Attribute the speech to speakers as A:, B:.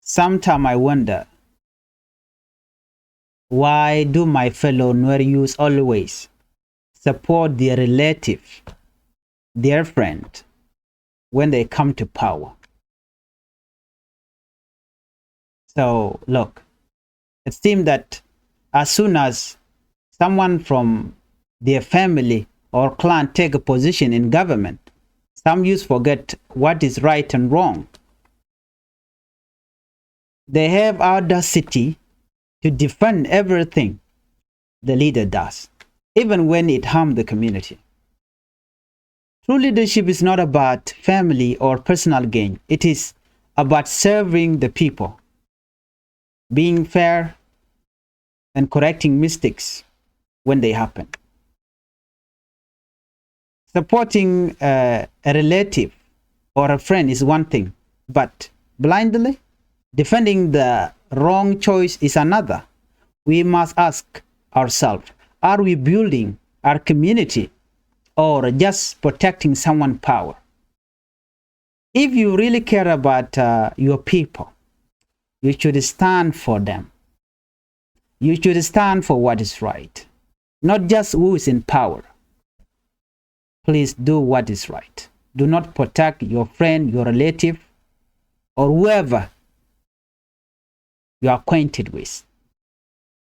A: Sometimes I wonder, why do my fellow Nuer youth always support their relative, their friend, when they come to power? So look, it seems that as soon as someone from their family or clan take a position in government, some youth forget what is right and wrong. They have audacity to defend everything the leader does, even when it harms the community. True leadership is not about family or personal gain. It is about serving the people, being fair, and correcting mistakes when they happen. Supporting a relative or a friend is one thing, but blindly defending the wrong choice is another. We must ask ourselves, are we building our community or just protecting someone's power? If you really care about your people, you should stand for them. You should stand for what is right, not just who is in power. Please do what is right. Do not protect your friend, your relative, or whoever you are acquainted with.